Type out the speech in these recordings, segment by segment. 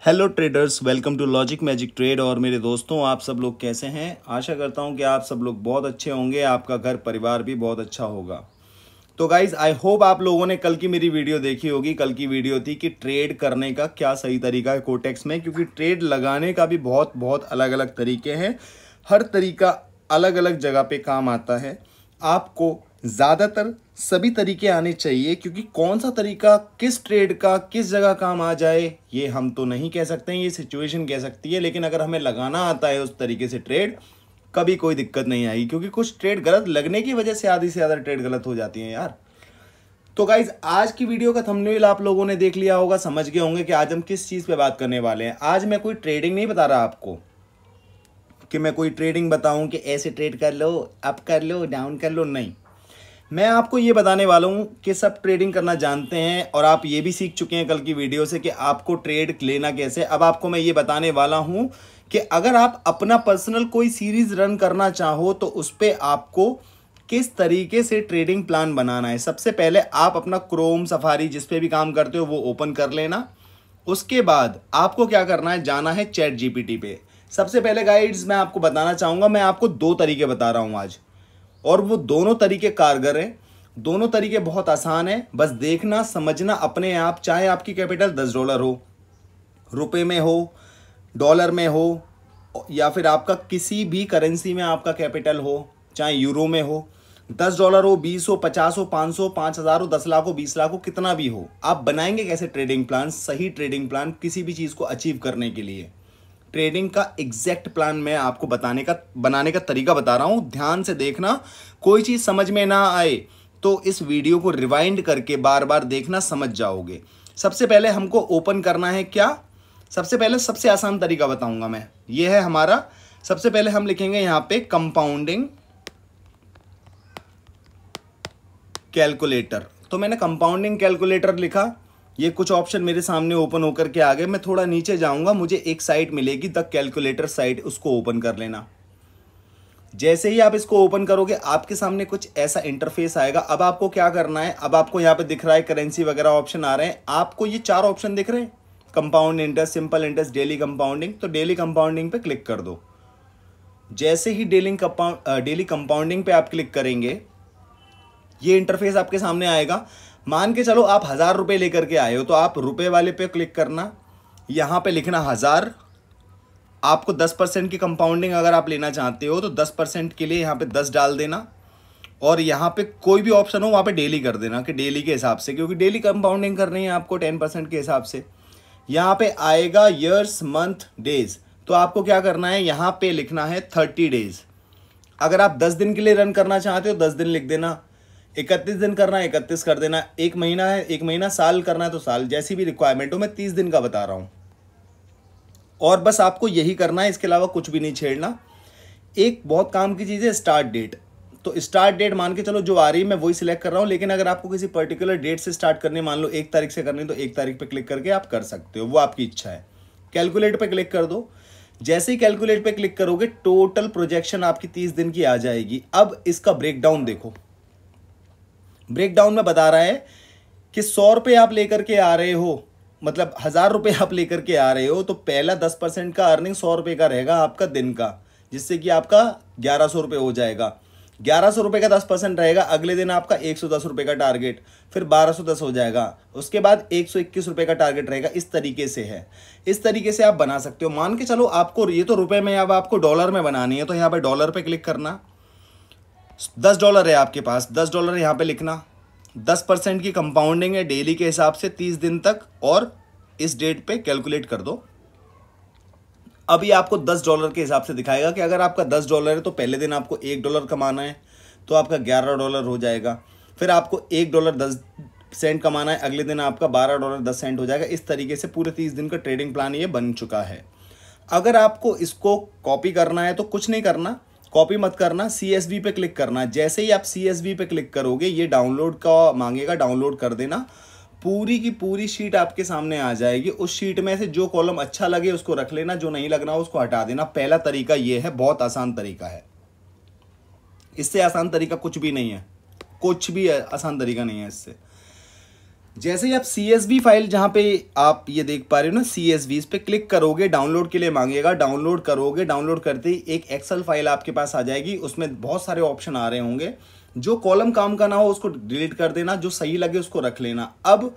Hello traders, welcome to logic magic trade. और मेरे दोस्तों, आप सब लोग कैसे हैं? आशा करता हूं कि आप सब लोग बहुत अच्छे होंगे, आपका घर परिवार भी बहुत अच्छा होगा। तो गाइज, आई होप आप लोगों ने कल की मेरी वीडियो देखी होगी। कल की वीडियो थी कि ट्रेड करने का क्या सही तरीका है कोटेक्स में, क्योंकि ट्रेड लगाने का भी बहुत बहुत अलग अलग तरीके हैं। हर तरीका अलग अलग जगह पे काम आता है। आपको ज़्यादातर सभी तरीके आने चाहिए, क्योंकि कौन सा तरीका किस ट्रेड का किस जगह काम आ जाए ये हम तो नहीं कह सकते हैं, ये सिचुएशन कह सकती है। लेकिन अगर हमें लगाना आता है उस तरीके से ट्रेड, कभी कोई दिक्कत नहीं आएगी, क्योंकि कुछ ट्रेड गलत लगने की वजह से आधी से ज़्यादा ट्रेड गलत हो जाती हैं यार। तो गाइज, आज की वीडियो का थंबनेल आप लोगों ने देख लिया होगा, समझ गए होंगे कि आज हम किस चीज़ पे बात करने वाले हैं। आज मैं कोई ट्रेडिंग नहीं बता रहा आपको कि मैं कोई ट्रेडिंग बताऊं कि ऐसे ट्रेड कर लो, अप कर लो, डाउन कर लो, नहीं। मैं आपको ये बताने वाला हूँ कि सब ट्रेडिंग करना जानते हैं, और आप ये भी सीख चुके हैं कल की वीडियो से कि आपको ट्रेड लेना कैसे। अब आपको मैं ये बताने वाला हूँ कि अगर आप अपना पर्सनल कोई सीरीज रन करना चाहो तो उस पर आपको किस तरीके से ट्रेडिंग प्लान बनाना है। सबसे पहले आप अपना क्रोम, सफारी, जिस पे भी काम करते हो वो ओपन कर लेना। उसके बाद आपको क्या करना है, जाना है चैट जीपीटी पे। सबसे पहले गाइड्स मैं आपको बताना चाहूँगा, मैं आपको दो तरीके बता रहा हूँ आज, और वो दोनों तरीके कारगर हैं। दोनों तरीके बहुत आसान है, बस देखना समझना अपने आप। चाहे आपकी कैपिटल $10 हो, रुपए में हो, डॉलर में हो, या फिर आपका किसी भी करेंसी में आपका कैपिटल हो, चाहे यूरो में हो, $10 हो, 20 हो, 50 हो, 500, 5,000 हो, 10 लाख हो, 20 लाख हो, कितना भी हो, आप बनाएंगे कैसे ट्रेडिंग प्लान, सही ट्रेडिंग प्लान किसी भी चीज़ को अचीव करने के लिए। ट्रेडिंग का एग्जैक्ट प्लान मैं आपको बनाने का तरीका बता रहा हूं, ध्यान से देखना। कोई चीज समझ में ना आए तो इस वीडियो को रिवाइंड करके बार बार देखना, समझ जाओगे। सबसे पहले हमको ओपन करना है क्या, सबसे पहले सबसे आसान तरीका बताऊंगा मैं, ये है हमारा। सबसे पहले हम लिखेंगे यहां पे कंपाउंडिंग कैलकुलेटर। तो मैंने कंपाउंडिंग कैलकुलेटर लिखा, ये कुछ ऑप्शन मेरे सामने ओपन होकर के आ गए। मैं थोड़ा नीचे जाऊंगा, मुझे एक साइट मिलेगी द कैलकुलेटर साइट, उसको ओपन कर लेना। जैसे ही आप इसको ओपन करोगे आपके सामने कुछ ऐसा इंटरफेस आएगा। अब आपको क्या करना है, अब आपको यहाँ पे दिख रहा है करेंसी वगैरह ऑप्शन आ रहे हैं, आपको ये 4 ऑप्शन दिख रहे हैं, compound interest, simple interest, daily compounding. तो डेली कंपाउंडिंग पे क्लिक कर दो। जैसे ही डेली कंपाउंडिंग पे आप क्लिक करेंगे, ये इंटरफेस आपके सामने आएगा। मान के चलो आप 1,000 रुपये लेकर के आए हो, तो आप रुपए वाले पे क्लिक करना, यहाँ पे लिखना 1,000। आपको 10% की कंपाउंडिंग अगर आप लेना चाहते हो तो 10% के लिए यहाँ पे 10 डाल देना, और यहाँ पे कोई भी ऑप्शन हो वहाँ पे डेली कर देना कि डेली के हिसाब से, क्योंकि डेली कंपाउंडिंग करनी है आपको 10% के हिसाब से। यहाँ पे आएगा ईयर्स, मंथ, डेज। तो आपको क्या करना है, यहाँ पे लिखना है 30 डेज। अगर आप 10 दिन के लिए रन करना चाहते हो 10 दिन लिख देना, 31 दिन करना है 31 कर देना, 1 महीना है 1 महीना, साल करना है तो साल, जैसी भी रिक्वायरमेंट हो। मैं 30 दिन का बता रहा हूं, और बस आपको यही करना है, इसके अलावा कुछ भी नहीं छेड़ना। एक बहुत काम की चीज़ है स्टार्ट डेट। तो स्टार्ट डेट मान के चलो जो आ रही है मैं वही सिलेक्ट कर रहा हूं, लेकिन अगर आपको किसी पर्टिकुलर डेट से स्टार्ट करनी, मान लो 1 तारीख से करनी, तो 1 तारीख पे क्लिक करके आप कर सकते हो, वो आपकी इच्छा है। कैलकुलेट पे क्लिक कर दो। जैसे ही कैलकुलेट पे क्लिक करोगे टोटल प्रोजेक्शन आपकी 30 दिन की आ जाएगी। अब इसका ब्रेकडाउन देखो, ब्रेकडाउन में बता रहा है कि 100 रुपये आप लेकर के आ रहे हो, मतलब 1,000 रुपये आप लेकर के आ रहे हो, तो पहला 10% का अर्निंग 100 रुपये का रहेगा आपका दिन का, जिससे कि आपका 1,100 रुपये हो जाएगा। 1,100 रुपये का 10% रहेगा, अगले दिन आपका 110 रुपये का टारगेट, फिर 1,210 हो जाएगा, उसके बाद 121 रुपये का टारगेट रहेगा। इस तरीके से है, इस तरीके से आप बना सकते हो। मान के चलो आपको ये तो रुपये में, अब आपको डॉलर में बनानी है, तो यहाँ पर डॉलर पर क्लिक करना। $10 है आपके पास, $10 यहाँ पे लिखना। 10% की कंपाउंडिंग है डेली के हिसाब से 30 दिन तक, और इस डेट पे कैलकुलेट कर दो। अभी आपको $10 के हिसाब से दिखाएगा कि अगर आपका $10 है तो पहले दिन आपको $1 कमाना है, तो आपका $11 हो जाएगा। फिर आपको $1.10 कमाना है, अगले दिन आपका $12.10 हो जाएगा। इस तरीके से पूरे 30 दिन का ट्रेडिंग प्लान ये बन चुका है। अगर आपको इसको कॉपी करना है तो कुछ नहीं करना, कॉपी मत करना, CSV पे क्लिक करना। जैसे ही आप CSV पे क्लिक करोगे ये डाउनलोड का मांगेगा, डाउनलोड कर देना। पूरी की पूरी शीट आपके सामने आ जाएगी। उस शीट में से जो कॉलम अच्छा लगे उसको रख लेना, जो नहीं लगना उसको हटा देना। पहला तरीका ये है, बहुत आसान तरीका है, इससे आसान तरीका कुछ भी नहीं है, कुछ भी आसान तरीका नहीं है इससे। जैसे ही आप CSV फाइल जहाँ पे आप ये देख पा रहे हो ना CSV, इस पे क्लिक करोगे, डाउनलोड के लिए मांगेगा, डाउनलोड करोगे, डाउनलोड करते ही एक एक्सेल फाइल आपके पास आ जाएगी। उसमें बहुत सारे ऑप्शन आ रहे होंगे, जो कॉलम काम का ना हो उसको डिलीट कर देना, जो सही लगे उसको रख लेना। अब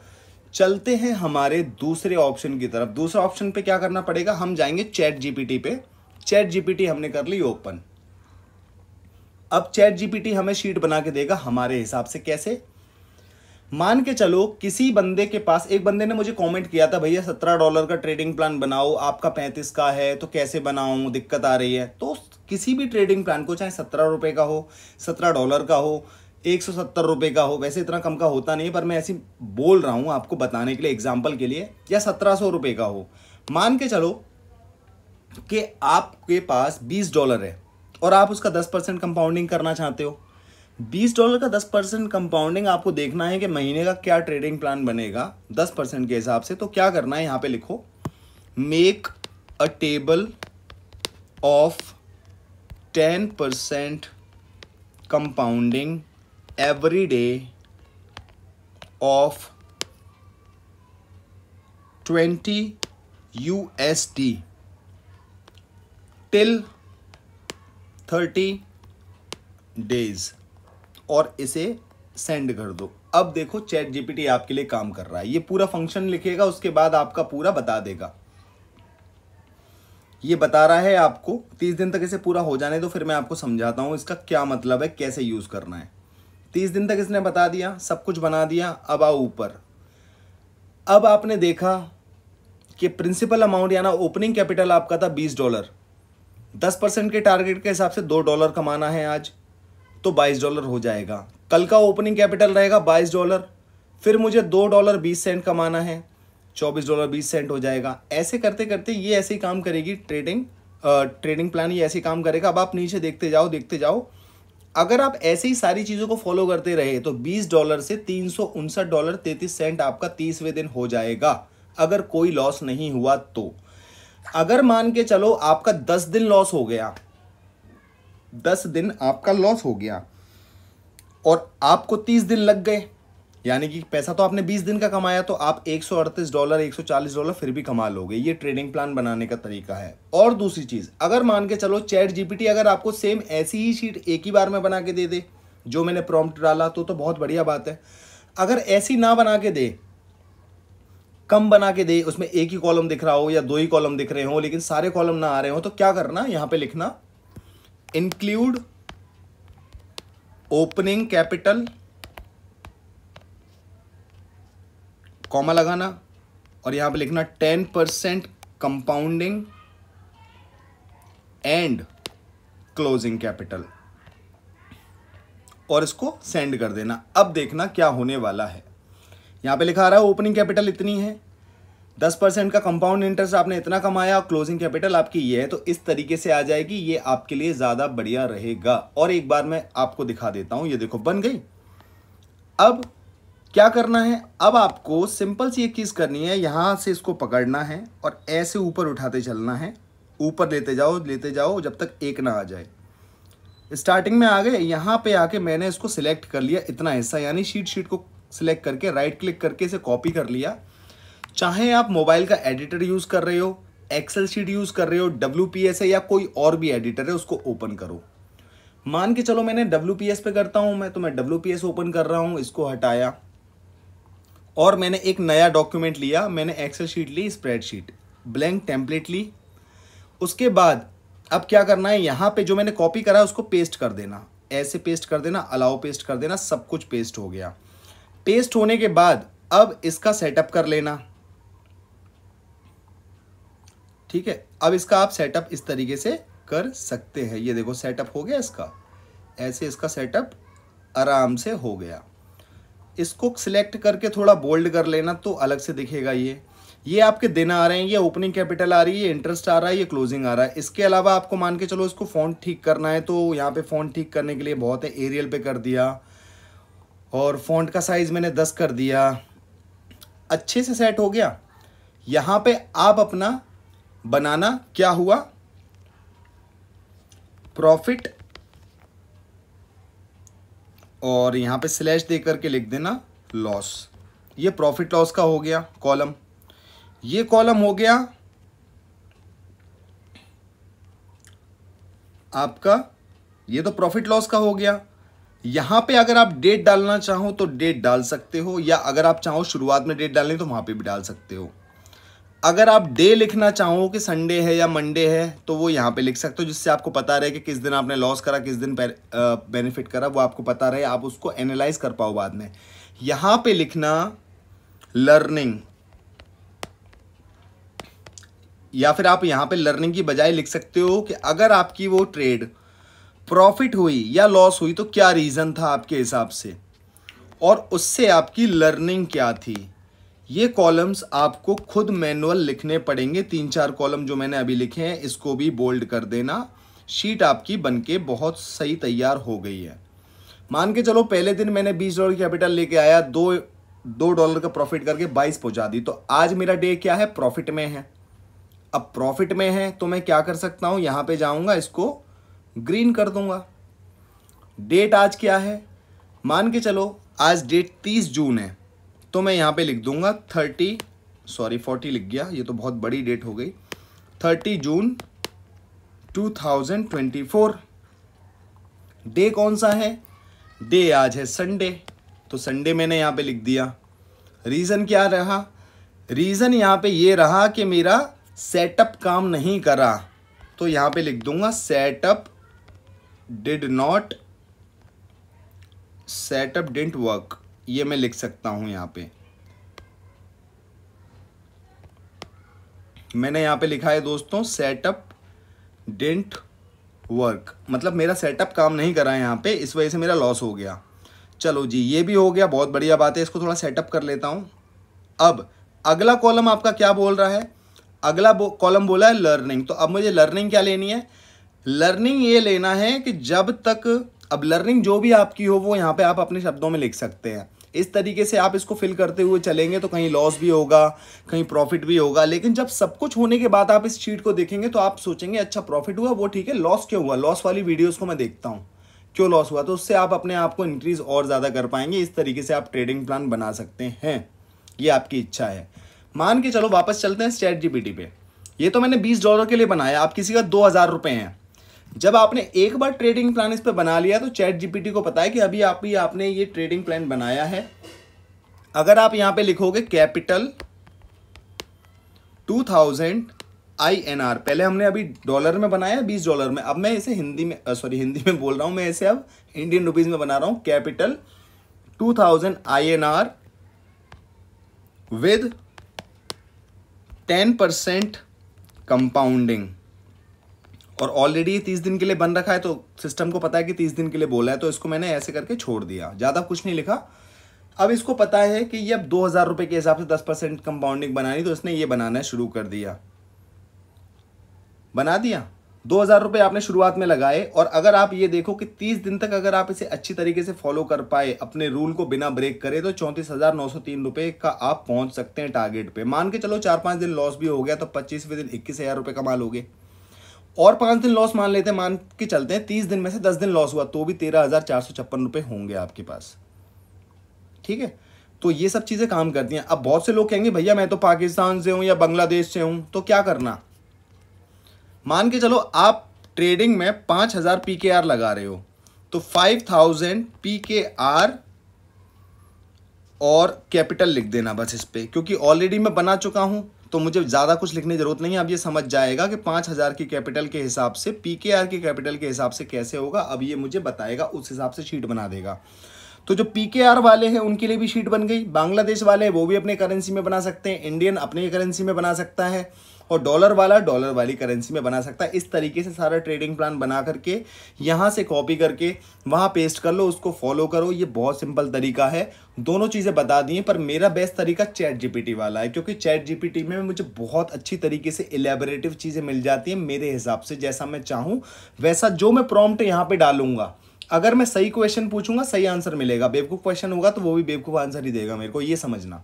चलते हैं हमारे दूसरे ऑप्शन की तरफ। दूसरा ऑप्शन पे क्या करना पड़ेगा, हम जाएंगे चैट जीपीटी पे। चैट जीपीटी हमने कर ली ओपन। अब चैट जीपीटी हमें शीट बना के देगा हमारे हिसाब से। कैसे, मान के चलो किसी बंदे के पास, एक बंदे ने मुझे कमेंट किया था, भैया $17 का ट्रेडिंग प्लान बनाओ, आपका 35 का है तो कैसे बनाऊं, दिक्कत आ रही है। तो किसी भी ट्रेडिंग प्लान को, चाहे $17 का हो, $17 का हो, $170 का हो, वैसे इतना कम का होता नहीं है, पर मैं ऐसे बोल रहा हूं आपको बताने के लिए, एग्जाम्पल के लिए, या $1700 का हो। मान के चलो कि आपके पास $20 है और आप उसका 10% कंपाउंडिंग करना चाहते हो। $20 का 10% कंपाउंडिंग आपको देखना है कि महीने का क्या ट्रेडिंग प्लान बनेगा 10% के हिसाब से। तो क्या करना है, यहां पे लिखो make a table of 10% compounding every day of 20 USD till 30 days, और इसे सेंड कर दो। अब देखो चैट जीपीटी आपके लिए काम कर रहा है। ये पूरा फंक्शन लिखेगा, उसके बाद आपका पूरा बता देगा। ये बता रहा है आपको 30 दिन तक इसे पूरा हो जाने दो, फिर मैं आपको समझाता हूं इसका क्या मतलब है, कैसे यूज करना है। 30 दिन तक इसने बता दिया, सब कुछ बना दिया। अब आओ ऊपर। अब आपने देखा कि प्रिंसिपल अमाउंट याना ओपनिंग कैपिटल आपका था $20। 10% के टारगेट के हिसाब से $2 कमाना है आज, तो $22 हो जाएगा। कल का ओपनिंग कैपिटल रहेगा $22, फिर मुझे $2.20 कमाना है, $24.20 हो जाएगा। ऐसे करते करते ये ऐसे ही काम करेगी ट्रेडिंग प्लान, ये ऐसे ही काम करेगा। अब आप नीचे देखते जाओ देखते जाओ। अगर आप ऐसे ही सारी चीज़ों को फॉलो करते रहे तो $20 से $359.33 आपका 30वें दिन हो जाएगा, अगर कोई लॉस नहीं हुआ तो। अगर मान के चलो आपका 10 दिन लॉस हो गया, 10 दिन आपका लॉस हो गया और आपको 30 दिन लग गए, यानी कि पैसा तो आपने 20 दिन का कमाया, तो आप $138 $140 फिर भी कमा लोगे। ये ट्रेडिंग प्लान बनाने का तरीका है। और दूसरी चीज, अगर मान के चलो चैट जीपीटी अगर आपको सेम ऐसी ही शीट एक ही बार में बना के दे दे जो मैंने प्रॉम्प्ट डाला, तो बहुत बढ़िया बात है। अगर ऐसी ना बना के दे, कम बना के दे, उसमें एक ही कॉलम दिख रहा हो या 2 ही कॉलम दिख रहे हो लेकिन सारे कॉलम ना आ रहे हो, तो क्या करना, यहां पे लिखना इंक्लूड ओपनिंग कैपिटल, कॉमा लगाना, और यहां पे लिखना 10% कंपाउंडिंग एंड क्लोजिंग कैपिटल, और इसको सेंड कर देना। अब देखना क्या होने वाला है। यहां पे लिखा रहा है ओपनिंग कैपिटल इतनी है, 10% का कंपाउंड इंटरेस्ट आपने इतना कमाया, क्लोजिंग कैपिटल आपकी ये है। तो इस तरीके से आ जाएगी, ये आपके लिए ज्यादा बढ़िया रहेगा। और एक बार मैं आपको दिखा देता हूं, ये देखो बन गई। अब क्या करना है, अब आपको सिंपल सी एक चीज करनी है, यहां से इसको पकड़ना है और ऐसे ऊपर उठाते चलना है, ऊपर लेते जाओ जब तक एक ना आ जाए। स्टार्टिंग में आ गए, यहां पे आके मैंने इसको सिलेक्ट कर लिया इतना हिस्सा, यानी शीट को सिलेक्ट करके राइट क्लिक करके इसे कॉपी कर लिया। चाहे आप मोबाइल का एडिटर यूज कर रहे हो, एक्सेल शीट यूज कर रहे हो, WPS है या कोई और भी एडिटर है, उसको ओपन करो। मान के चलो मैंने WPS पे करता हूं मैं, तो मैं WPS ओपन कर रहा हूं, इसको हटाया और मैंने एक नया डॉक्यूमेंट लिया। मैंने एक्सेल शीट ली, स्प्रेडशीट, ब्लैंक टेम्पलेट ली। उसके बाद अब क्या करना है, यहां पे जो मैंने कॉपी करा है उसको पेस्ट कर देना, ऐसे पेस्ट कर देना, अलाउ पेस्ट कर देना, सब कुछ पेस्ट हो गया। पेस्ट होने के बाद अब इसका सेटअप कर लेना, ठीक है। अब इसका आप सेटअप इस तरीके से कर सकते हैं। ये देखो सेटअप हो गया इसका, ऐसे इसका सेटअप आराम से हो गया। इसको सिलेक्ट करके थोड़ा बोल्ड कर लेना तो अलग से दिखेगा। ये आपके दिन आ रहे हैं, ये ओपनिंग कैपिटल आ रही है, इंटरेस्ट आ रहा है, ये क्लोजिंग आ रहा है। इसके अलावा आपको मान के चलो इसको फॉन्ट ठीक करना है, तो यहाँ पे फॉन्ट ठीक करने के लिए बहुत है, एरियल पे कर दिया और फॉन्ट का साइज मैंने 10 कर दिया, अच्छे से सेट हो गया। यहाँ पे आप अपना बनाना क्या हुआ, प्रॉफिट, और यहां पे स्लैश दे करके लिख देना लॉस। ये प्रॉफिट लॉस का हो गया कॉलम, ये कॉलम हो गया आपका, ये तो प्रॉफिट लॉस का हो गया। यहां पे अगर आप डेट डालना चाहो तो डेट डाल सकते हो, या अगर आप चाहो शुरुआत में डेट डालनी तो वहां पे भी डाल सकते हो। अगर आप डे लिखना चाहो कि संडे है या मंडे है तो वो यहाँ पे लिख सकते हो, जिससे आपको पता रहे कि किस दिन आपने लॉस करा, किस दिन बेनिफिट करा, वो आपको पता रहे, आप उसको एनालाइज कर पाओ बाद में। यहाँ पे लिखना लर्निंग, या फिर आप यहाँ पे लर्निंग की बजाय लिख सकते हो कि अगर आपकी वो ट्रेड प्रॉफिट हुई या लॉस हुई तो क्या रीज़न था आपके हिसाब से, और उससे आपकी लर्निंग क्या थी। ये कॉलम्स आपको खुद मैनुअल लिखने पड़ेंगे। 3-4 कॉलम जो मैंने अभी लिखे हैं इसको भी बोल्ड कर देना। शीट आपकी बनके बहुत सही तैयार हो गई है। मान के चलो पहले दिन मैंने $20 कैपिटल लेके आया, $2 का प्रॉफिट करके 22 पहुंचा दी, तो आज मेरा डे क्या है, प्रॉफिट में है। अब प्रॉफिट में है तो मैं क्या कर सकता हूं, यहां पे जाऊंगा, इसको ग्रीन कर दूंगा। डेट आज क्या है, मान के चलो आज डेट 30 जून है, तो मैं यहाँ पे लिख दूंगा 40 लिख गया, ये तो बहुत बड़ी डेट हो गई, 30 जून 2024। डे कौन सा है, डे आज है संडे, तो संडे मैंने यहाँ पे लिख दिया। रीज़न क्या रहा, रीज़न यहाँ पे ये रहा कि मेरा सेटअप काम नहीं करा, तो यहाँ पे लिख दूंगा सेटअप डिडंट वर्क, ये मैं लिख सकता हूं। यहां पे मैंने यहां पे लिखा है दोस्तों सेटअप डिडंट वर्क, मतलब मेरा सेटअप काम नहीं करा है यहां पे, इस वजह से मेरा लॉस हो गया। चलो जी, ये भी हो गया, बहुत बढ़िया बात है। इसको थोड़ा सेटअप कर लेता हूं। अब अगला कॉलम आपका क्या बोल रहा है, अगला कॉलम बोला है लर्निंग, तो अब मुझे लर्निंग क्या लेनी है, लर्निंग ये लेना है कि जब तक, अब लर्निंग जो भी आपकी हो वो यहाँ पे आप अपने शब्दों में लिख सकते हैं। इस तरीके से आप इसको फिल करते हुए चलेंगे तो कहीं लॉस भी होगा, कहीं प्रॉफिट भी होगा, लेकिन जब सब कुछ होने के बाद आप इस शीट को देखेंगे तो आप सोचेंगे अच्छा प्रॉफिट हुआ वो ठीक है, लॉस क्यों हुआ, लॉस वाली वीडियोस को मैं देखता हूँ क्यों लॉस हुआ, तो उससे आप अपने आप को इंक्रीज और ज़्यादा कर पाएंगे। इस तरीके से आप ट्रेडिंग प्लान बना सकते हैं, ये आपकी इच्छा है। मान के चलो वापस चलते हैं चैट जीपीटी पे। ये तो मैंने $20 के लिए बनाया, आप किसी का 2000 रुपये हैं। जब आपने एक बार ट्रेडिंग प्लान इस पे बना लिया तो चैट जीपीटी को पता है कि अभी आपने ये ट्रेडिंग प्लान बनाया है। अगर आप यहां पे लिखोगे कैपिटल 2000 INR, पहले हमने अभी डॉलर में बनाया $20 में, अब मैं इसे हिंदी में बोल रहा हूं, मैं इसे अब इंडियन रुपीज में बना रहा हूं। कैपिटल 2000 INR विद 10% कंपाउंडिंग, और ऑलरेडी 30 दिन के लिए बन रखा है तो सिस्टम को पता है कि 30 दिन के लिए बोला है, तो इसको मैंने ऐसे करके छोड़ दिया, ज़्यादा कुछ नहीं लिखा। अब इसको पता है कि ये अब 2000 रुपये के हिसाब से 10% कंपाउंडिंग बनानी, तो इसने ये बनाना शुरू कर दिया, बना दिया। 2000 रुपये आपने शुरुआत में लगाए, और अगर आप ये देखो कि 30 दिन तक अगर आप इसे अच्छी तरीके से फॉलो कर पाए, अपने रूल को बिना ब्रेक करे, तो 34,903 रुपये का आप पहुंच सकते हैं टारगेट पे। मान के चलो 4-5 दिन लॉस भी हो गया तो 25वें दिन 21,000 रुपये कमा लोगे, और 5 दिन लॉस मान लेते हैं, मान के चलते हैं 30 दिन में से 10 दिन लॉस हुआ तो भी 13,456 रुपये होंगे आपके पास, ठीक है। तो ये सब चीज़ें काम करती हैं। अब बहुत से लोग कहेंगे भैया मैं तो पाकिस्तान से हूँ या बांग्लादेश से हूँ, तो क्या करना, मान के चलो आप ट्रेडिंग में 5,000 PKR लगा रहे हो, तो 5,000 PKR और कैपिटल लिख देना बस इस पे, क्योंकि ऑलरेडी मैं बना चुका हूं तो मुझे ज़्यादा कुछ लिखने की जरूरत नहीं है। अब ये समझ जाएगा कि 5,000 की कैपिटल के हिसाब से PKR की कैपिटल के हिसाब से कैसे होगा, अब ये मुझे बताएगा, उस हिसाब से शीट बना देगा। तो जो PKR वाले हैं उनके लिए भी शीट बन गई, बांग्लादेश वाले वो भी अपने करेंसी में बना सकते हैं, इंडियन अपने करेंसी में बना सकता है, और डॉलर वाला डॉलर वाली करेंसी में बना सकता है। इस तरीके से सारा ट्रेडिंग प्लान बना करके यहाँ से कॉपी करके वहाँ पेस्ट कर लो, उसको फॉलो करो। ये बहुत सिंपल तरीका है, दोनों चीज़ें बता दी हैं, पर मेरा बेस्ट तरीका चैट जीपीटी वाला है, क्योंकि चैट जीपीटी में मुझे बहुत अच्छी तरीके से इलेबोरेटिव चीज़ें मिल जाती हैं मेरे हिसाब से, जैसा मैं चाहूँ वैसा। जो मैं प्रॉम्प्ट यहाँ पे डालूंगा, अगर मैं सही क्वेश्चन पूछूंगा सही आंसर मिलेगा, बेवकूफ़ क्वेश्चन होगा तो वो भी बेवकूफ़ आंसर ही देगा मेरे को, ये समझना,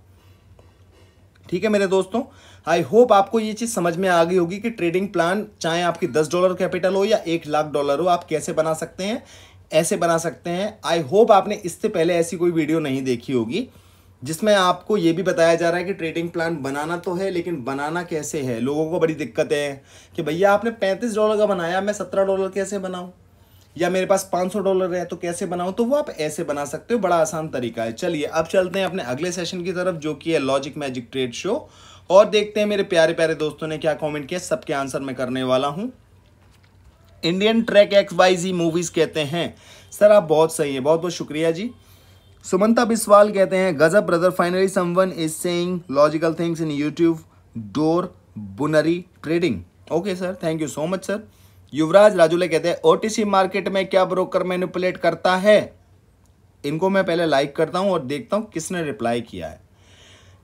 ठीक है मेरे दोस्तों। आई होप आपको ये चीज़ समझ में आ गई होगी कि ट्रेडिंग प्लान चाहे आपकी $10 कैपिटल हो या $1,00,000 हो, आप कैसे बना सकते हैं, ऐसे बना सकते हैं। आई होप आपने इससे पहले ऐसी कोई वीडियो नहीं देखी होगी, जिसमें आपको ये भी बताया जा रहा है कि ट्रेडिंग प्लान बनाना तो है, लेकिन बनाना कैसे है। लोगों को बड़ी दिक्कत है कि भैया आपने $35 का बनाया, मैं $17 कैसे बनाऊं, या मेरे पास $500 है तो कैसे बनाऊं। तो वो आप ऐसे बना सकते हो, बड़ा आसान तरीका है। चलिए अब चलते हैं अपने अगले सेशन की तरफ, जो कि है लॉजिक मैजिक ट्रेड शो, और देखते हैं मेरे प्यारे प्यारे दोस्तों ने क्या कमेंट किया। सबके आंसर मैं करने वाला हूं। इंडियन ट्रैक XYZ मूवीज कहते हैं सर आप बहुत सही है, बहुत बहुत शुक्रिया जी। सुमंता बिस्वाल कहते हैं गजब brother, finally someone is saying logical things in YouTube डोर बुनरी trading. Okay sir, thank you so much sir. Yuvraj राजूले कहते हैं OTC मार्केट में क्या ब्रोकर मैनिपुलेट करता है। इनको मैं पहले लाइक करता हूं और देखता हूं किसने रिप्लाई किया है।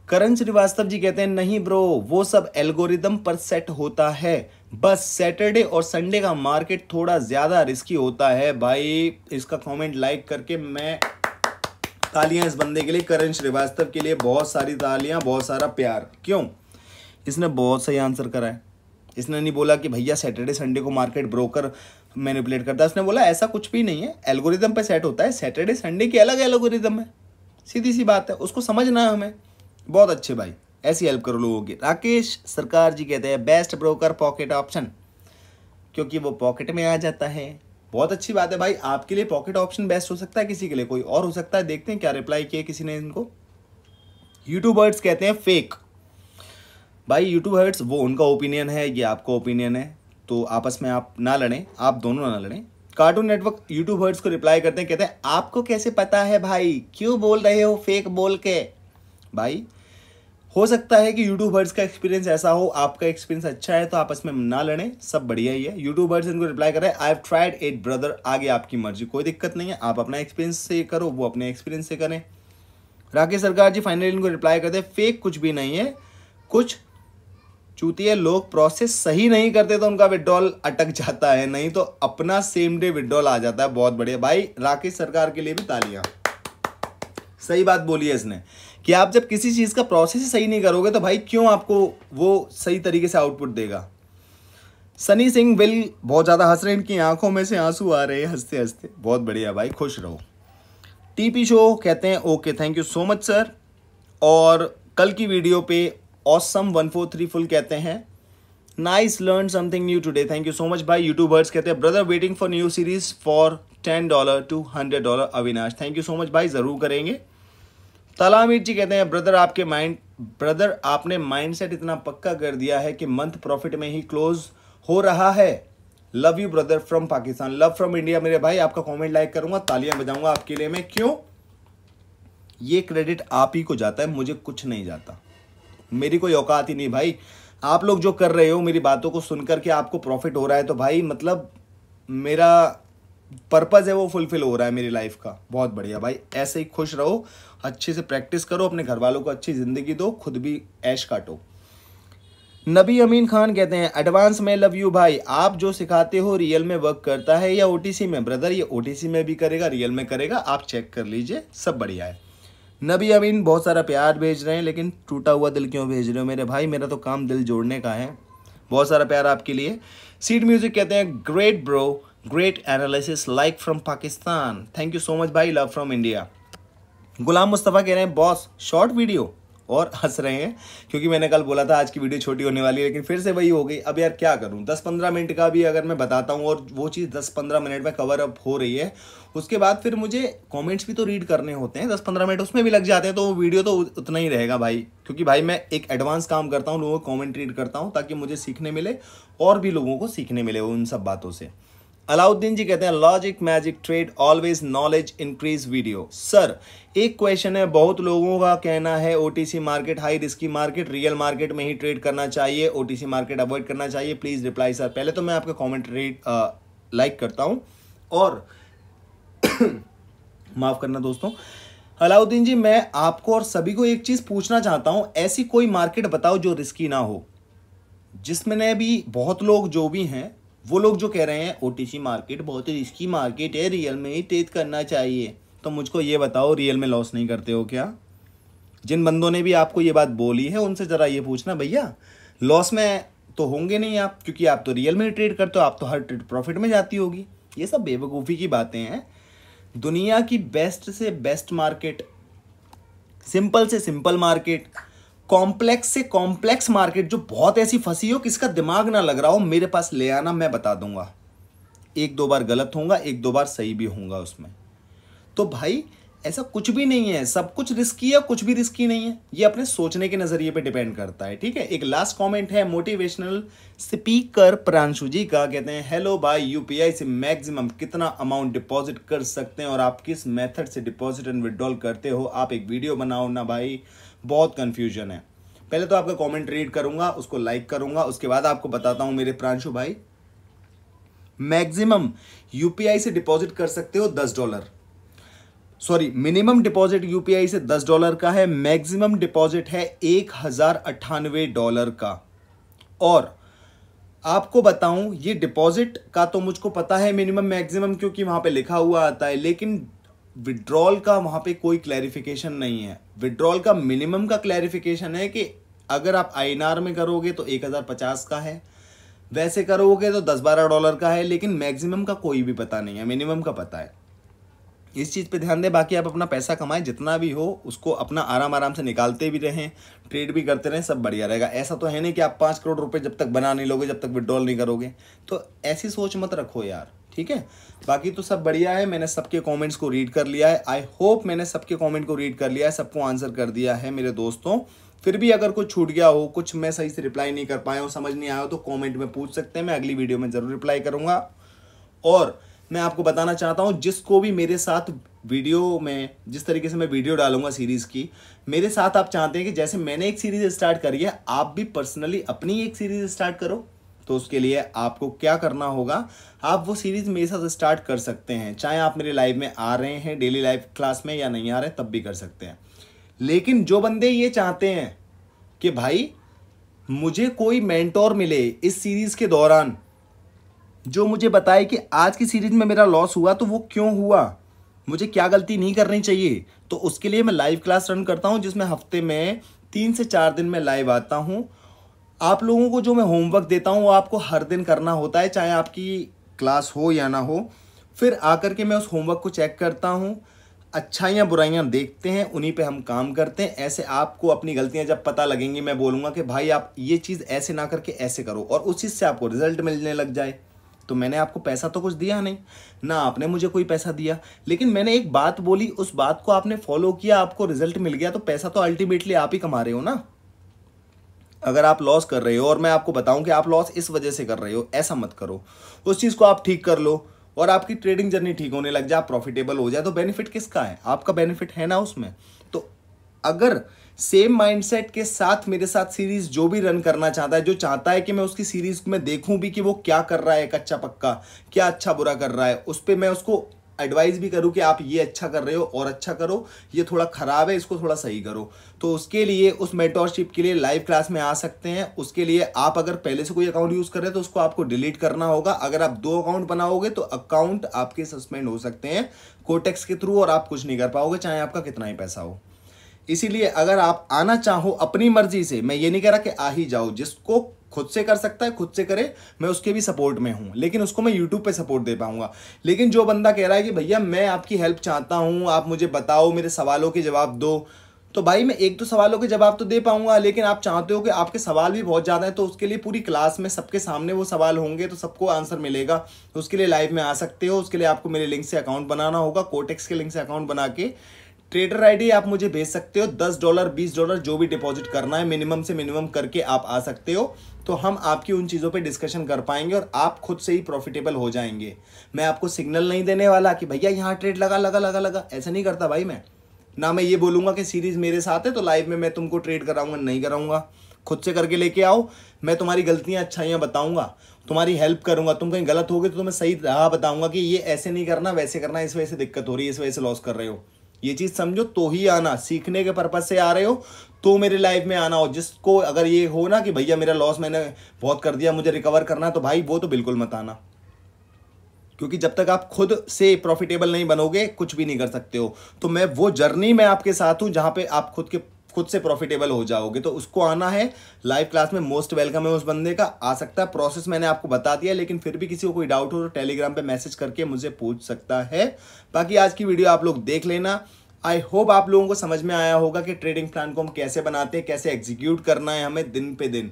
करण श्रीवास्तव जी कहते हैं नहीं ब्रो, वो सब एल्गोरिदम पर सेट होता है, बस सैटरडे और संडे का मार्केट थोड़ा ज्यादा रिस्की होता है। भाई इसका कमेंट लाइक करके मैं तालियां इस बंदे के लिए, करण श्रीवास्तव के लिए बहुत सारी तालियां, बहुत सारा प्यार। क्यों? इसने बहुत सही आंसर करा है। इसने नहीं बोला कि भैया सैटरडे संडे को मार्केट ब्रोकर मैनिपुलेट करता है, इसने बोला ऐसा कुछ भी नहीं है, एल्गोरिदम पे सेट होता है, सैटरडे संडे की अलग एल्गोरिदम है, सीधी सी बात है, उसको समझना है हमें। बहुत अच्छे भाई, ऐसी हेल्प करो लोगों की। राकेश सरकार जी कहते हैं बेस्ट ब्रोकर पॉकेट ऑप्शन, क्योंकि वो पॉकेट में आ जाता है। बहुत अच्छी बात है भाई, आपके लिए पॉकेट ऑप्शन बेस्ट हो सकता है, किसी के लिए कोई और हो सकता है। देखते हैं क्या रिप्लाई किया किसी ने इनको। यूट्यूबर्स कहते हैं फेक। भाई यूट्यूबर्स वो उनका ओपिनियन है, ये आपका ओपिनियन है, तो आपस में आप ना लड़ें, आप दोनों ना लड़ें। कार्टून नेटवर्क यूट्यूबर्स को रिप्लाई करते हैं, कहते हैं आपको कैसे पता है भाई, क्यों बोल रहे हो फेक बोल के। भाई हो सकता है कि यूट्यूबर्स का एक्सपीरियंस ऐसा हो, आपका एक्सपीरियंस अच्छा है, तो आपस में ना लड़ें, सब बढ़िया ही है। यूट्यूबर्स इनको रिप्लाई कर रहे हैं I have tried it brother, आगे आपकी मर्जी, कोई दिक्कत नहीं है, आप अपना एक्सपीरियंस से करो, वो अपने एक्सपीरियंस से करें। राकेश सरकार जी फाइनली इनको रिप्लाई करते हैं फेक कुछ भी नहीं है, कुछ चूतिए लोग प्रोसेस सही नहीं करते तो उनका विड्रॉल अटक जाता है, नहीं तो अपना सेम डे विड्रॉल आ जाता है। बहुत बढ़िया भाई, राकेश सरकार के लिए भी तालियां, सही बात बोली है इसने कि आप जब किसी चीज का प्रोसेस ही सही नहीं करोगे तो भाई क्यों आपको वो सही तरीके से आउटपुट देगा। सनी सिंह विल बहुत ज्यादा हंस रहे, इनकी आंखों में से आंसू आ रहे हैं हंसते हंसते। बहुत बढ़िया भाई, खुश रहो। टीपी शो कहते हैं okay thank you so much sir. और कल की वीडियो पे ऑसम 143 फुल कहते हैं nice learn something new today, thank you so much भाई। यूट्यूबर्स कहते हैं brother waiting for new series for $10 to $100 Avinash, thank you so much भाई, जरूर करेंगे। तलामीर जी कहते हैं ब्रदर आपने माइंडसेट इतना पक्का कर दिया है कि मंथ प्रॉफिट में ही क्लोज हो रहा है। Love you brother from Pakistan, love from India. मेरे भाई आपका कमेंट लाइक करूंगा, तालियां बजाऊंगा आपके लिए मैं। क्यों? ये क्रेडिट आप ही को जाता है, मुझे कुछ नहीं जाता, मेरी कोई औकात ही नहीं भाई। आप लोग जो कर रहे हो, मेरी बातों को सुनकर के आपको प्रॉफिट हो रहा है, तो भाई मतलब मेरा पर्पस है वो फुलफिल हो रहा है मेरी लाइफ का। बहुत बढ़िया भाई, ऐसे ही खुश रहो, अच्छे से प्रैक्टिस करो, अपने घर वालों को अच्छी जिंदगी दो, खुद भी ऐश काटो। नबी अमीन खान कहते हैं एडवांस में लव यू भाई, आप जो सिखाते हो रियल में वर्क करता है या OTC में। ब्रदर ये OTC में भी करेगा, रियल में करेगा, आप चेक कर लीजिए, सब बढ़िया है। नबी अमीन बहुत सारा प्यार भेज रहे हैं, लेकिन टूटा हुआ दिल क्यों भेज रहे हो मेरे भाई, मेरा तो काम दिल जोड़ने का है। बहुत सारा प्यार आपके लिए। सीड म्यूजिक कहते हैं great bro, great analysis like from Pakistan, thank you so much भाई, लव फ्रॉम इंडिया। गुलाम मुस्तफ़ा कह रहे हैं बॉस शॉर्ट वीडियो, और हंस रहे हैं क्योंकि मैंने कल बोला था आज की वीडियो छोटी होने वाली है, लेकिन फिर से वही हो गई। अब यार क्या करूं, 10-15 मिनट का भी अगर मैं बताता हूं और वो चीज़ 10-15 मिनट में कवर अप हो रही है, उसके बाद फिर मुझे कमेंट्स भी तो रीड करने होते हैं, 10-15 मिनट उसमें भी लग जाते हैं, तो वो वीडियो तो उतना ही रहेगा भाई। क्योंकि भाई मैं एक एडवांस काम करता हूँ, लोगों को कॉमेंट रीड करता हूँ ताकि मुझे सीखने मिले और भी लोगों को सीखने मिले उन सब बातों से। अलाउद्दीन जी कहते हैं logic magic trade always knowledge increase video. Sir एक क्वेश्चन है, बहुत लोगों का कहना है OTC market high risky market, real market में ही ट्रेड करना चाहिए, OTC मार्केट अवॉइड करना चाहिए, प्लीज रिप्लाई सर। पहले तो मैं आपका कमेंट रीड लाइक करता हूं और माफ करना दोस्तों। अलाउद्दीन जी मैं आपको और सभी को एक चीज पूछना चाहता हूं, ऐसी कोई मार्केट बताओ जो रिस्की ना हो, जिसमें भी बहुत लोग जो भी हैं वो लोग जो कह रहे हैं OTC मार्केट बहुत रिस्की मार्केट है, रियल में ही ट्रेड करना चाहिए। तो मुझको ये बताओ रियल में लॉस नहीं करते हो क्या? जिन बंदों ने भी आपको ये बात बोली है उनसे जरा ये पूछना भैया लॉस में तो होंगे नहीं आप, क्योंकि आप तो रियल में ट्रेड करते हो, आप तो हर ट्रेड प्रॉफिट में जाती होगी। ये सब बेवकूफ़ी की बातें हैं। दुनिया की बेस्ट से बेस्ट मार्केट सिंपल से सिंपल मार्केट, कॉम्प्लेक्स से कॉम्प्लेक्स मार्केट जो बहुत ऐसी फंसी हो किसका दिमाग ना लग रहा हो, मेरे पास ले आना, मैं बता दूंगा। एक दो बार गलत होऊंगा, एक दो बार सही भी होऊंगा उसमें। तो भाई ऐसा कुछ भी नहीं है, सब कुछ रिस्की है, कुछ भी रिस्की नहीं है। ये अपने सोचने के नजरिए पे डिपेंड करता है, ठीक है। एक लास्ट कमेंट है मोटिवेशनल स्पीकर प्रांशु जी का, कहते हैं हेलो भाई, यूपीआई से मैक्सिमम कितना अमाउंट डिपॉजिट कर सकते हैं और आप किस मेथड से डिपॉजिट एंड विड्रॉल करते हो, आप एक वीडियो बनाओ ना भाई, बहुत कंफ्यूजन है। पहले तो आपका कमेंट रीड करूंगा, उसको लाइक करूंगा, उसके बाद आपको बताता हूं मेरे प्रांशु भाई। मैक्सिमम यूपीआई से डिपॉजिट कर सकते हो $10, सॉरी मिनिमम डिपॉजिट यूपीआई से $10 का है, मैक्सिमम डिपॉजिट है $1098 का। और आपको बताऊं ये डिपॉजिट का तो मुझको पता है मिनिमम मैक्सिमम, क्योंकि वहां पे लिखा हुआ आता है, लेकिन विड्रॉल का वहां पे कोई क्लैरिफिकेशन नहीं है। विड्रॉल का मिनिमम का क्लैरिफिकेशन है कि अगर आप आईएनआर में करोगे तो 1050 का है, वैसे करोगे तो $10-12 का है, लेकिन मैक्सिमम का कोई भी पता नहीं है, मिनिमम का पता है। इस चीज़ पे ध्यान दें। बाकी आप अपना पैसा कमाएं, जितना भी हो उसको अपना आराम आराम से निकालते भी रहें, ट्रेड भी करते रहें, सब बढ़िया रहेगा। ऐसा तो है नहीं कि आप 5 करोड़ रुपए जब तक बना नहीं लोगे, जब तक विड्रॉल नहीं करोगे, तो ऐसी सोच मत रखो यार, ठीक है। बाकी तो सब बढ़िया है, मैंने सबके कॉमेंट्स को रीड कर लिया है। आई होप मैंने सबके कॉमेंट को रीड कर लिया है, सबको आंसर कर दिया है मेरे दोस्तों। फिर भी अगर कुछ छूट गया हो, कुछ मैं सही से रिप्लाई नहीं कर पाया हूँ, समझ नहीं आया हो, तो कॉमेंट में पूछ सकते हैं, मैं अगली वीडियो में जरूर रिप्लाई करूँगा। और मैं आपको बताना चाहता हूं, जिसको भी मेरे साथ वीडियो में, जिस तरीके से मैं वीडियो डालूंगा सीरीज की, मेरे साथ आप चाहते हैं कि जैसे मैंने एक सीरीज स्टार्ट करी है, आप भी पर्सनली अपनी एक सीरीज स्टार्ट करो, तो उसके लिए आपको क्या करना होगा, आप वो सीरीज मेरे साथ स्टार्ट कर सकते हैं। चाहे आप मेरे लाइव में आ रहे हैं डेली लाइव क्लास में या नहीं आ रहे, तब भी कर सकते हैं। लेकिन जो बंदे ये चाहते हैं कि भाई मुझे कोई मेंटोर मिले इस सीरीज के दौरान, जो मुझे बताए कि आज की सीरीज में मेरा लॉस हुआ तो वो क्यों हुआ, मुझे क्या गलती नहीं करनी चाहिए, तो उसके लिए मैं लाइव क्लास रन करता हूं, जिसमें हफ्ते में 3 से 4 दिन में लाइव आता हूं। आप लोगों को जो मैं होमवर्क देता हूं वो आपको हर दिन करना होता है, चाहे आपकी क्लास हो या ना हो। फिर आकर के मैं उस होमवर्क को चेक करता हूं, अच्छाइयाँ बुराइयाँ देखते हैं, उन्हीं पे हम काम करते हैं। ऐसे आपको अपनी गलतियां जब पता लगेंगी, मैं बोलूँगा कि भाई आप ये चीज़ ऐसे ना करके ऐसे करो, और उस चीज़ से आपको रिजल्ट मिलने लग जाए। तो मैंने आपको पैसा तो कुछ दिया नहीं ना, आपने मुझे कोई पैसा दिया, लेकिन मैंने एक बात बोली, उस बात को आपने फॉलो किया, आपको रिजल्ट मिल गया, तो पैसा तो अल्टीमेटली आप ही कमा रहे हो ना। अगर आप लॉस कर रहे हो और मैं आपको बताऊं कि आप लॉस इस वजह से कर रहे हो, ऐसा मत करो। उस चीज़ को आप ठीक कर लो और आपकी ट्रेडिंग जर्नी ठीक होने लग जाए, आप प्रॉफिटेबल हो जाए, तो बेनिफिट किसका है, आपका बेनिफिट है ना उसमें। तो अगर सेम माइंडसेट के साथ मेरे साथ सीरीज जो भी रन करना चाहता है, जो चाहता है कि मैं उसकी सीरीज में देखूं भी कि वो क्या कर रहा है, कच्चा पक्का क्या अच्छा बुरा कर रहा है, उस पर मैं उसको एडवाइस भी करूं कि आप ये अच्छा कर रहे हो और अच्छा करो, ये थोड़ा खराब है इसको थोड़ा सही करो, तो उसके लिए उस मेंटोरशिप के लिए लाइव क्लास में आ सकते हैं। उसके लिए आप अगर पहले से कोई अकाउंट यूज कर रहे हैं तो उसको आपको डिलीट करना होगा। अगर आप 2 अकाउंट बनाओगे तो अकाउंट आपके सस्पेंड हो सकते हैं कोटेक्स के थ्रू, और आप कुछ नहीं कर पाओगे चाहे आपका कितना ही पैसा हो। इसीलिए अगर आप आना चाहो अपनी मर्जी से, मैं ये नहीं कह रहा कि आ ही जाओ, जिसको खुद से कर सकता है खुद से करे, मैं उसके भी सपोर्ट में हूं, लेकिन उसको मैं यूट्यूब पे सपोर्ट दे पाऊंगा। लेकिन जो बंदा कह रहा है कि भैया मैं आपकी हेल्प चाहता हूं, आप मुझे बताओ, मेरे सवालों के जवाब दो, तो भाई मैं 1-2 सवालों के जवाब तो दे पाऊंगा, लेकिन आप चाहते हो कि आपके सवाल भी बहुत ज़्यादा है, तो उसके लिए पूरी क्लास में सबके सामने वो सवाल होंगे तो सबको आंसर मिलेगा, तो उसके लिए लाइव में आ सकते हो। उसके लिए आपको मेरे लिंक से अकाउंट बनाना होगा, कोटेक्स के लिंक से अकाउंट बना के ट्रेडर आईडी आप मुझे भेज सकते हो, $10 $20 जो भी डिपॉजिट करना है मिनिमम से मिनिमम करके आप आ सकते हो, तो हम आपकी उन चीज़ों पे डिस्कशन कर पाएंगे और आप खुद से ही प्रॉफिटेबल हो जाएंगे। मैं आपको सिग्नल नहीं देने वाला कि भैया यहाँ ट्रेड लगा लगा लगा लगा, ऐसा नहीं करता भाई मैं। ना मैं ये बोलूँगा कि सीरीज़ मेरे साथ है तो लाइव में मैं तुमको ट्रेड कराऊंगा, नहीं कराऊंगा। खुद से करके लेके आओ, मैं तुम्हारी गलतियाँ अच्छाइयाँ बताऊँगा, तुम्हारी हेल्प करूँगा, तुम कहीं गलत हो गए तो तुम्हें सही राह बताऊँगा कि ये ऐसे नहीं करना वैसे करना, इस वजह से दिक्कत हो रही है, इस वजह से लॉस कर रहे हो। ये चीज समझो तो ही आना, सीखने के पर्पज से आ रहे हो तो मेरे लाइफ में आना हो। जिसको अगर ये हो ना कि भैया मेरा लॉस मैंने बहुत कर दिया, मुझे रिकवर करना है, तो भाई वो तो बिल्कुल मत आना, क्योंकि जब तक आप खुद से प्रॉफिटेबल नहीं बनोगे कुछ भी नहीं कर सकते हो। तो मैं वो जर्नी में आपके साथ हूं जहां पे आप खुद से प्रॉफिटेबल हो जाओगे, तो उसको आना है लाइव क्लास में, मोस्ट वेलकम है उस बंदे का, आ सकता है। प्रोसेस मैंने आपको बता दिया, लेकिन फिर भी किसी को कोई डाउट हो तो टेलीग्राम पे मैसेज करके मुझे पूछ सकता है। बाकी आज की वीडियो आप लोग देख लेना, आई होप आप लोगों को समझ में आया होगा कि ट्रेडिंग प्लान को हम कैसे बनाते हैं, कैसे एग्जीक्यूट करना है हमें दिन पे दिन।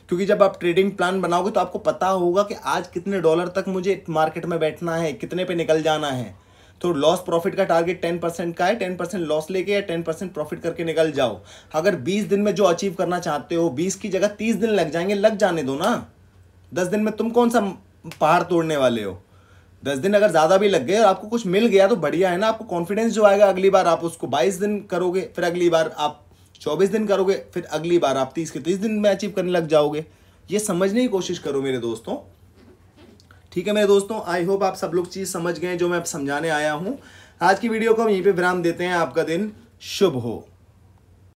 क्योंकि जब आप ट्रेडिंग प्लान बनाओगे तो आपको पता होगा कि आज कितने डॉलर तक मुझे मार्केट में बैठना है, कितने पे निकल जाना है। तो लॉस प्रॉफिट का टारगेट 10% का है, 10% लॉस लेके या 10% प्रॉफिट करके निकल जाओ। अगर 20 दिन में जो अचीव करना चाहते हो, 20 की जगह 30 दिन लग जाएंगे, लग जाने दो ना। 10 दिन में तुम कौन सा पहाड़ तोड़ने वाले हो। 10 दिन अगर ज़्यादा भी लग गए और आपको कुछ मिल गया तो बढ़िया है ना। आपको कॉन्फिडेंस जो आएगा, अगली बार आप उसको 22 दिन करोगे, फिर अगली बार आप 24 दिन करोगे, फिर अगली बार आप 30 के 30 दिन में अचीव करने लग जाओगे। ये समझने की कोशिश करो मेरे दोस्तों। ठीक है मेरे दोस्तों, आई होप आप सब लोग चीज़ समझ गए जो मैं समझाने आया हूँ। आज की वीडियो को हम यहीं पे विराम देते हैं। आपका दिन शुभ हो।